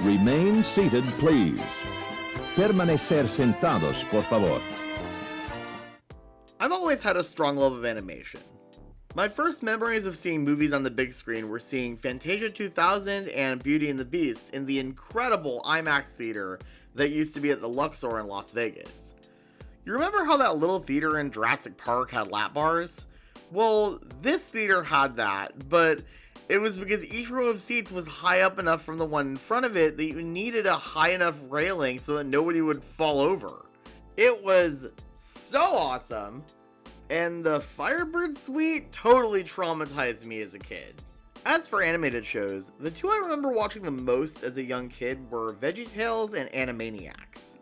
Remain seated, please. Permanecer sentados, por favor. I've always had a strong love of animation. My first memories of seeing movies on the big screen were seeing Fantasia 2000 and Beauty and the Beast in the incredible IMAX theater that used to be at the Luxor in Las Vegas. You remember how that little theater in Jurassic Park had lap bars? Well, this theater had that, but it was because each row of seats was high up enough from the one in front of it that you needed a high enough railing so that nobody would fall over. It was so awesome, and the Firebird Suite totally traumatized me as a kid. As for animated shows, the two I remember watching the most as a young kid were VeggieTales and Animaniacs.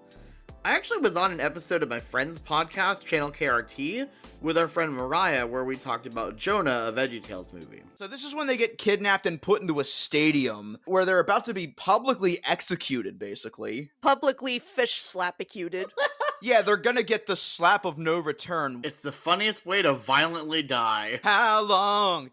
I actually was on an episode of my friend's podcast, Channel KRT, with our friend Mariah, where we talked about Jonah, a VeggieTales movie. So this is when they get kidnapped and put into a stadium where they're about to be publicly executed, basically. Publicly fish slap-ecuted. Yeah, they're gonna get the slap of no return. It's the funniest way to violently die. How long?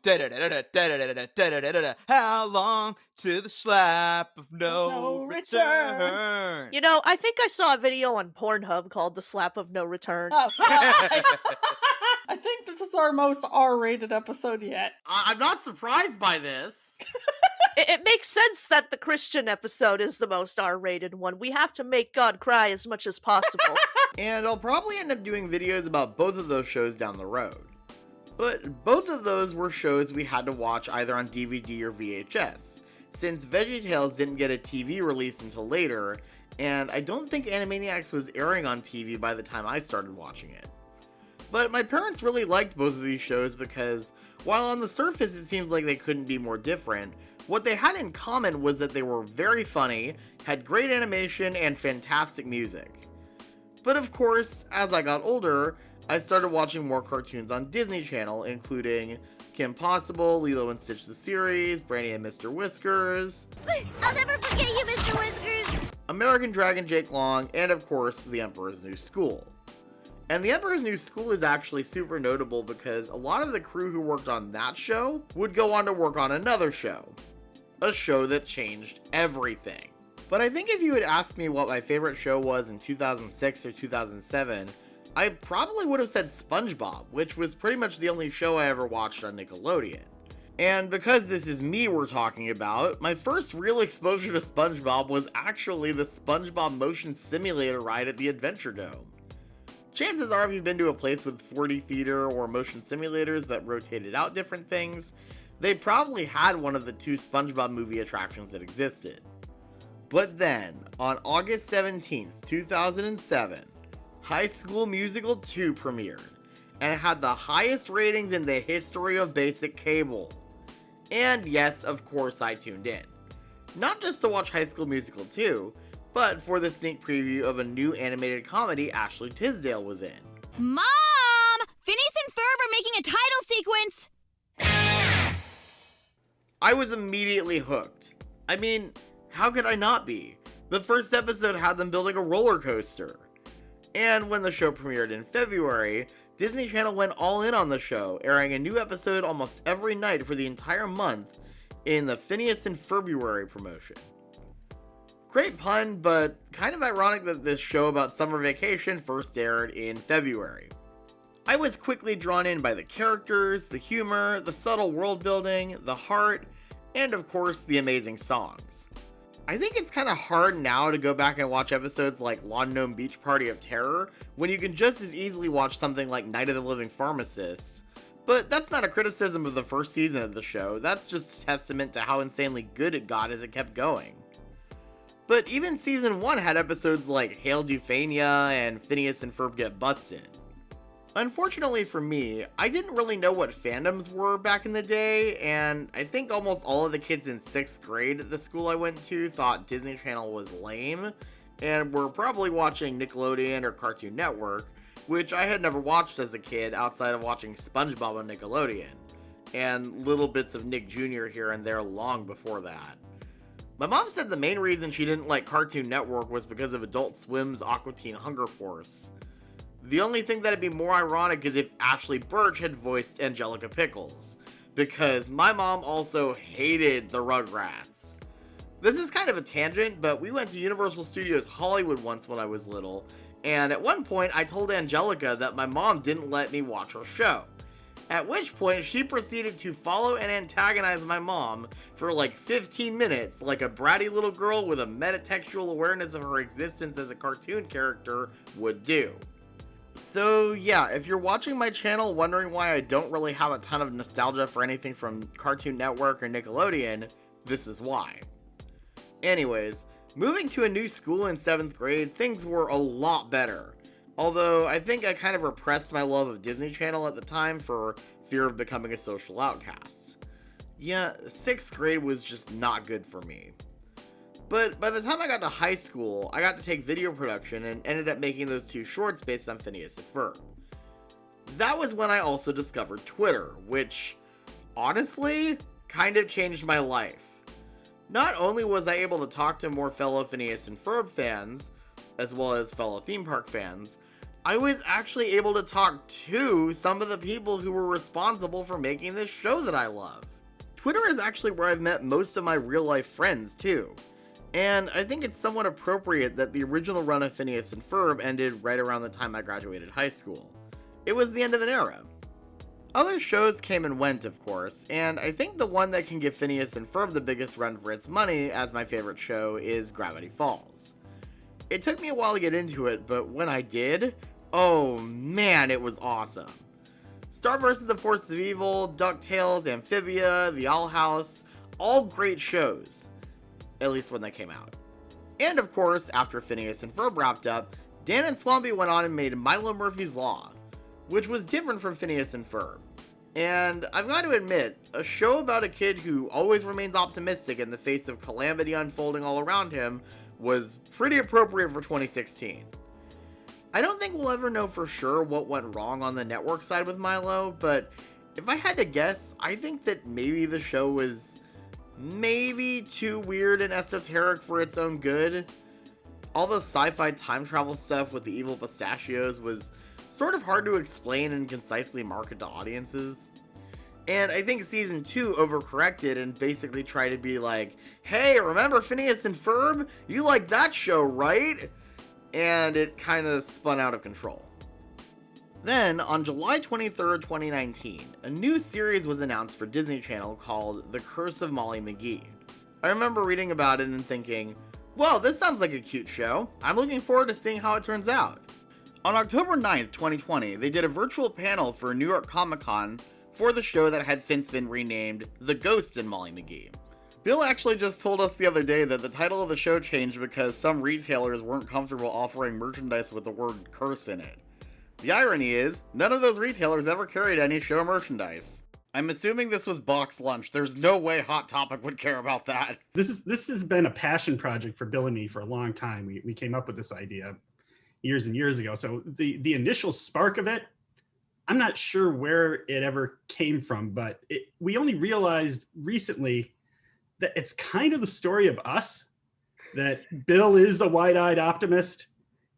How long to the slap of no return? You know, I think I saw a video on Pornhub called The Slap of No Return. Oh, I think this is our most R-rated episode yet. I'm not surprised by this. It makes sense that the Christian episode is the most R-rated one. We have to make God cry as much as possible. And I'll probably end up doing videos about both of those shows down the road. But both of those were shows we had to watch either on DVD or VHS, since VeggieTales didn't get a TV release until later, and I don't think Animaniacs was airing on TV by the time I started watching it. But my parents really liked both of these shows because, while on the surface it seems like they couldn't be more different, what they had in common was that they were very funny, had great animation, and fantastic music. But of course, as I got older, I started watching more cartoons on Disney Channel, including Kim Possible, Lilo and Stitch the series, Brandy and Mr. Whiskers, I'll never forget you, Mr. Whiskers! American Dragon Jake Long, and of course, The Emperor's New School. And The Emperor's New School is actually super notable because a lot of the crew who worked on that show would go on to work on another show. A show that changed everything. But I think if you had asked me what my favorite show was in 2006 or 2007, I probably would have said SpongeBob, which was pretty much the only show I ever watched on Nickelodeon. And because this is me we're talking about, my first real exposure to SpongeBob was actually the SpongeBob Motion Simulator ride at the Adventure Dome. Chances are if you've been to a place with 4D theater or motion simulators that rotated out different things, they probably had one of the two SpongeBob movie attractions that existed. But then, on August 17th, 2007, High School Musical 2 premiered, and it had the highest ratings in the history of basic cable. And yes, of course I tuned in. Not just to watch High School Musical 2, but for the sneak preview of a new animated comedy Ashley Tisdale was in. Mom! Phineas and Ferb are making a title sequence! I was immediately hooked. I mean, how could I not be? The first episode had them building a roller coaster. And when the show premiered in February, Disney Channel went all in on the show, airing a new episode almost every night for the entire month in the Phineas and February promotion. Great pun, but kind of ironic that this show about summer vacation first aired in February. I was quickly drawn in by the characters, the humor, the subtle world building, the heart, and of course the amazing songs. I think it's kind of hard now to go back and watch episodes like Lawn Gnome Beach Party of Terror when you can just as easily watch something like Night of the Living Pharmacist. But that's not a criticism of the first season of the show, that's just a testament to how insanely good it got as it kept going. But even season 1 had episodes like Hail Dufania and Phineas and Ferb Get Busted. Unfortunately for me, I didn't really know what fandoms were back in the day, and I think almost all of the kids in 6th grade at the school I went to thought Disney Channel was lame, and were probably watching Nickelodeon or Cartoon Network, which I had never watched as a kid outside of watching SpongeBob on Nickelodeon, and little bits of Nick Jr. here and there long before that. My mom said the main reason she didn't like Cartoon Network was because of Adult Swim's Aqua Teen Hunger Force. The only thing that'd be more ironic is if Ashley Birch had voiced Angelica Pickles, because my mom also hated the Rugrats. This is kind of a tangent, but we went to Universal Studios Hollywood once when I was little, and at one point I told Angelica that my mom didn't let me watch her show. At which point she proceeded to follow and antagonize my mom for like 15 minutes, like a bratty little girl with a metatextual awareness of her existence as a cartoon character would do. So yeah, if you're watching my channel wondering why I don't really have a ton of nostalgia for anything from Cartoon Network or Nickelodeon, this is why. Anyways, moving to a new school in 7th grade, things were a lot better. Although, I think I kind of repressed my love of Disney Channel at the time for fear of becoming a social outcast. Yeah, 6th grade was just not good for me. But by the time I got to high school, I got to take video production and ended up making those 2 shorts based on Phineas and Ferb. That was when I also discovered Twitter, which, honestly, kind of changed my life. Not only was I able to talk to more fellow Phineas and Ferb fans, as well as fellow theme park fans, I was actually able to talk to some of the people who were responsible for making this show that I love. Twitter is actually where I've met most of my real life friends too, and I think it's somewhat appropriate that the original run of Phineas and Ferb ended right around the time I graduated high school. It was the end of an era. Other shows came and went, of course, and I think the one that can give Phineas and Ferb the biggest run for its money as my favorite show is Gravity Falls. It took me a while to get into it, but when I did, oh man, it was awesome. Star vs. the Forces of Evil, DuckTales, Amphibia, The Owl House, all great shows. At least when they came out. And of course, after Phineas and Ferb wrapped up, Dan and Swampy went on and made Milo Murphy's Law, which was different from Phineas and Ferb. And I've got to admit, a show about a kid who always remains optimistic in the face of calamity unfolding all around him was pretty appropriate for 2016. I don't think we'll ever know for sure what went wrong on the network side with Milo, but if I had to guess, I think that maybe the show was maybe too weird and esoteric for its own good. All the sci-fi time travel stuff with the evil pistachios was sort of hard to explain and concisely market to audiences. And I think season 2 overcorrected and basically tried to be like, hey, remember Phineas and Ferb? You like that show, right? And it kind of spun out of control. Then, on July 23rd, 2019, a new series was announced for Disney Channel called The Curse of Molly McGee. I remember reading about it and thinking, well, this sounds like a cute show. I'm looking forward to seeing how it turns out. On October 9th, 2020, they did a virtual panel for New York Comic Con for the show that had since been renamed The Ghost and Molly McGee. Bill actually just told us the other day that the title of the show changed because some retailers weren't comfortable offering merchandise with the word curse in it. The irony is, none of those retailers ever carried any show merchandise. I'm assuming this was box lunch. There's no way Hot Topic would care about that. This has been a passion project for Bill and me for a long time. We came up with this idea years and years ago. So the initial spark of it, I'm not sure where it ever came from, but we only realized recently that it's kind of the story of us, that Bill is a wide-eyed optimist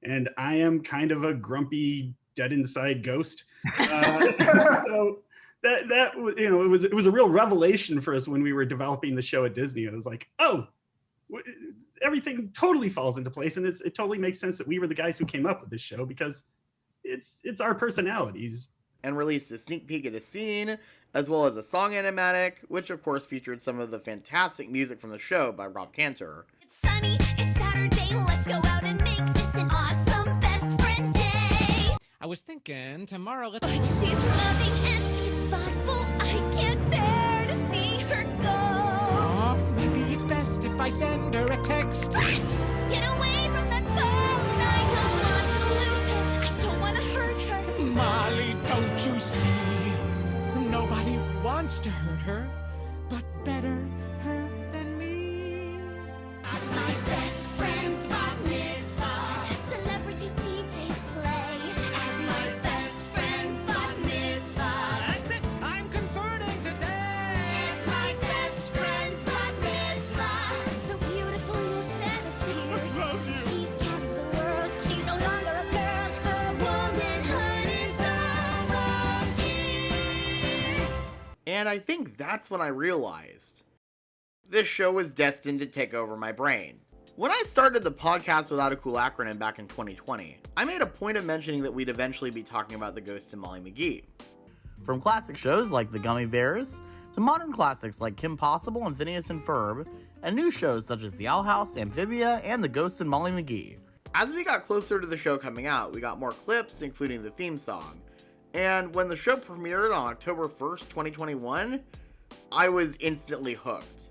and I am kind of a grumpy, dead inside ghost. So that you know, it was a real revelation for us when we were developing the show at Disney. It was like, oh, everything totally falls into place, and it totally makes sense that we were the guys who came up with this show because it's our personalities. And released a sneak peek at a scene, as well as a song animatic, which of course featured some of the fantastic music from the show by Rob Cantor. It's sunny, it's Saturday, let's go out and make this an awesome best friend day. I was thinking tomorrow let's... She's loving and she's thoughtful, I can't bear to see her go. Aw, maybe it's best if I send her a text. What? Get away from that phone, I don't want to lose her, I don't want to hurt her. Molly, don't you see? Nobody wants to hurt her, but better her than me. At my best friend's bat mitzvah, celebrity DJs play. At my best friend's bat mitzvah, That's it, I'm converting today. it's my best friend's bat mitzvah. So beautiful, you'll shed a tear. I love you. She's telling the world she's no longer a girl. Her womanhood is almost here. And I think that's when I realized This show was destined to take over my brain. When I started the podcast without a cool acronym back in 2020, I made a point of mentioning that we'd eventually be talking about the Ghost and Molly McGee. From classic shows like The Gummy Bears, to modern classics like Kim Possible and Phineas and Ferb, and new shows such as The Owl House, Amphibia, and The Ghost and Molly McGee. As we got closer to the show coming out, we got more clips, including the theme song. And when the show premiered on October 1st, 2021, I was instantly hooked.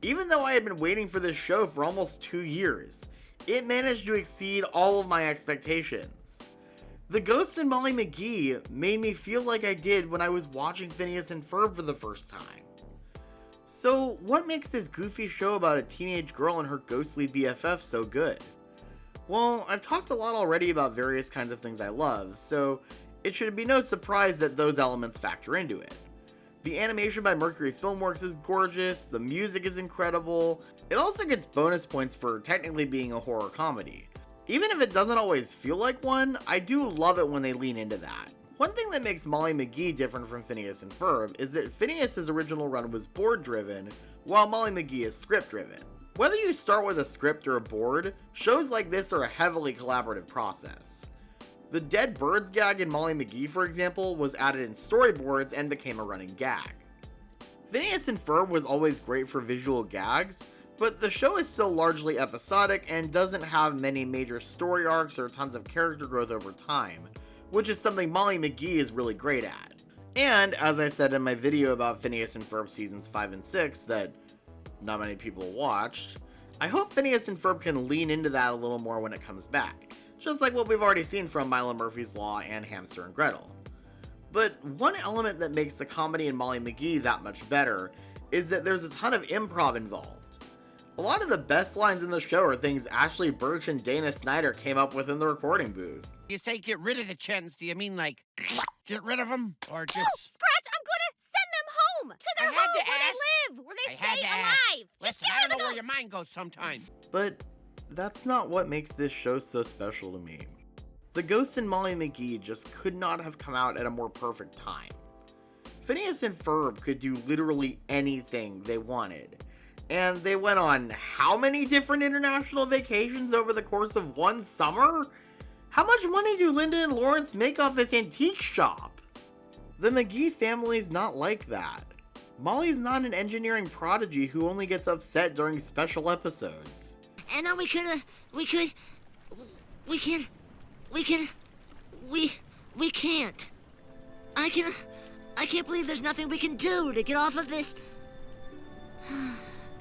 Even though I had been waiting for this show for almost 2 years, it managed to exceed all of my expectations. The Ghost and Molly McGee made me feel like I did when I was watching Phineas and Ferb for the first time. So, what makes this goofy show about a teenage girl and her ghostly BFF so good? Well, I've talked a lot already about various kinds of things I love, so it should be no surprise that those elements factor into it. The animation by Mercury Filmworks is gorgeous, the music is incredible, it also gets bonus points for technically being a horror comedy. Even if it doesn't always feel like one, I do love it when they lean into that. One thing that makes Molly McGee different from Phineas and Ferb is that Phineas's original run was board-driven, while Molly McGee is script-driven. Whether you start with a script or a board, shows like this are a heavily collaborative process. The dead birds gag in Molly McGee, for example, was added in storyboards and became a running gag. Phineas and Ferb was always great for visual gags, but the show is still largely episodic and doesn't have many major story arcs or tons of character growth over time, which is something Molly McGee is really great at. And, as I said in my video about Phineas and Ferb seasons 5 and 6 that not many people watched, I hope Phineas and Ferb can lean into that a little more when it comes back, just like what we've already seen from Milo Murphy's Law and Hamster and Gretel. But one element that makes the comedy in Molly McGee that much better is that there's a ton of improv involved. A lot of the best lines in the show are things Ashley Birch and Dana Snyder came up with in the recording booth. You say get rid of the chins, do you mean like get rid of them? Or just... No, Scratch, I'm gonna send them home! To their home where they live! Where they stay alive! Just Listen, get I rid don't of know the where your mind goes sometimes. But that's not what makes this show so special to me. The Ghost and Molly McGee just could not have come out at a more perfect time. Phineas and Ferb could do literally anything they wanted, and they went on how many different international vacations over the course of one summer? How much money do Linda and Lawrence make off this antique shop? The McGee family's not like that. Molly's not an engineering prodigy who only gets upset during special episodes. And then we can't. I can't believe there's nothing we can do to get off of this.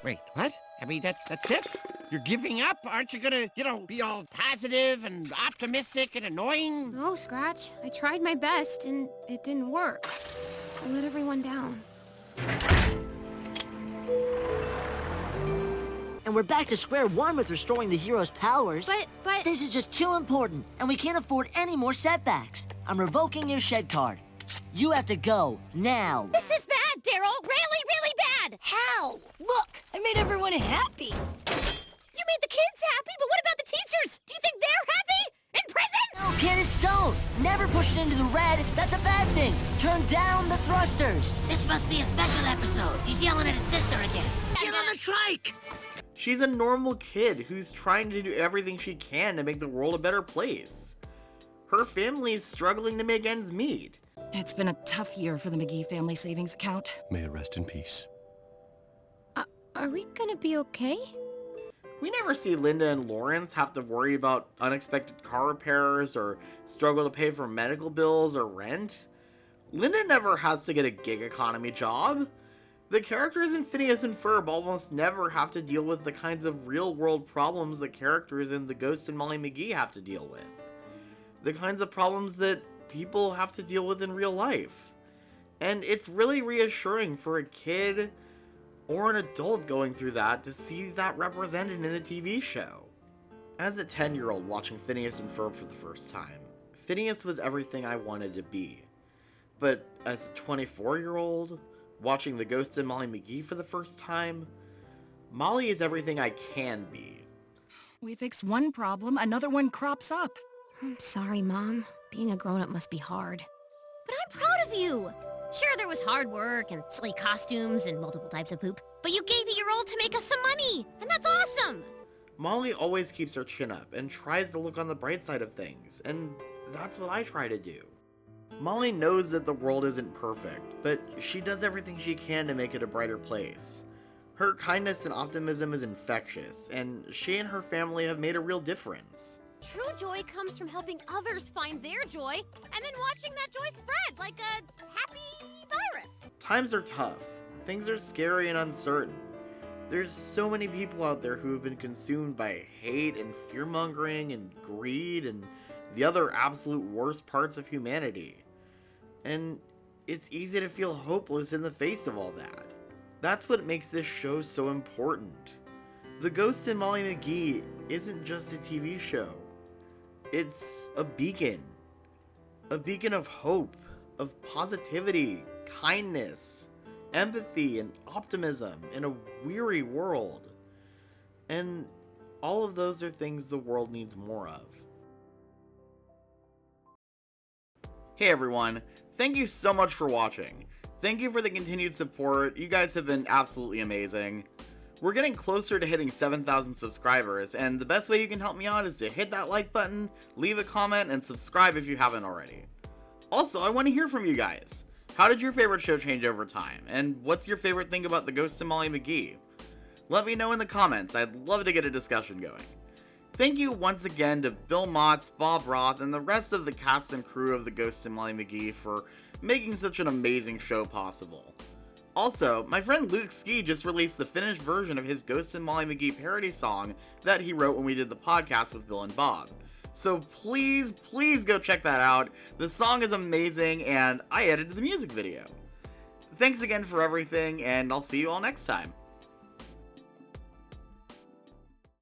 Wait, what? I mean, that's it? You're giving up? Aren't you gonna, be all positive and optimistic and annoying? No, Scratch. I tried my best, and it didn't work. I let everyone down. And we're back to square one with restoring the hero's powers. But... This is just too important, and we can't afford any more setbacks. I'm revoking your shed card. You have to go, now. This is bad, Daryl! Really, really bad! How? Look, I made everyone happy. You made the kids happy, but what about the teachers? Do you think they're happy? In prison? No, Candace, don't. Never push it into the red. That's a bad thing. Turn down the thrusters. This must be a special episode. He's yelling at his sister again. Get on the trike. She's a normal kid who's trying to do everything she can to make the world a better place. Her family's struggling to make ends meet. It's been a tough year for the McGee family savings account. May it rest in peace. Are we gonna be okay? We never see Linda and Lawrence have to worry about unexpected car repairs or struggle to pay for medical bills or rent. Linda never has to get a gig economy job. The characters in Phineas and Ferb almost never have to deal with the kinds of real-world problems the characters in The Ghost and Molly McGee have to deal with. The kinds of problems that people have to deal with in real life. And it's really reassuring for a kid or an adult going through that to see that represented in a TV show. As a 10-year-old watching Phineas and Ferb for the first time, Phineas was everything I wanted to be. But as a 24-year-old, watching The Ghost and Molly McGee for the first time, Molly is everything I can be. We fix one problem, another one crops up. I'm sorry, Mom. Being a grown-up must be hard. But I'm proud of you! Sure, there was hard work and silly costumes and multiple types of poop, but you gave it your all to make us some money, and that's awesome! Molly always keeps her chin up and tries to look on the bright side of things, and that's what I try to do. Molly knows that the world isn't perfect, but she does everything she can to make it a brighter place. Her kindness and optimism is infectious, and she and her family have made a real difference. True joy comes from helping others find their joy, and then watching that joy spread like a happy virus. Times are tough. Things are scary and uncertain. There's so many people out there who have been consumed by hate and fear-mongering and greed and the other absolute worst parts of humanity. And it's easy to feel hopeless in the face of all that. That's what makes this show so important. The Ghost and Molly McGee isn't just a TV show. It's a beacon of hope, of positivity, kindness, empathy, and optimism in a weary world. And all of those are things the world needs more of. Hey everyone, thank you so much for watching. Thank you for the continued support. You guys have been absolutely amazing. We're getting closer to hitting 7,000 subscribers, and the best way you can help me out is to hit that like button, leave a comment, and subscribe if you haven't already. Also, I want to hear from you guys. How did your favorite show change over time, and what's your favorite thing about the Ghost and Molly McGee? Let me know in the comments. I'd love to get a discussion going. Thank you once again to Bill Motz, Bob Roth, and the rest of the cast and crew of the Ghost and Molly McGee for making such an amazing show possible. Also, my friend Luke Ski just released the finished version of his Ghost and Molly McGee parody song that he wrote when we did the podcast with Bill and Bob. So please go check that out. The song is amazing, and I edited the music video. Thanks again for everything, and I'll see you all next time.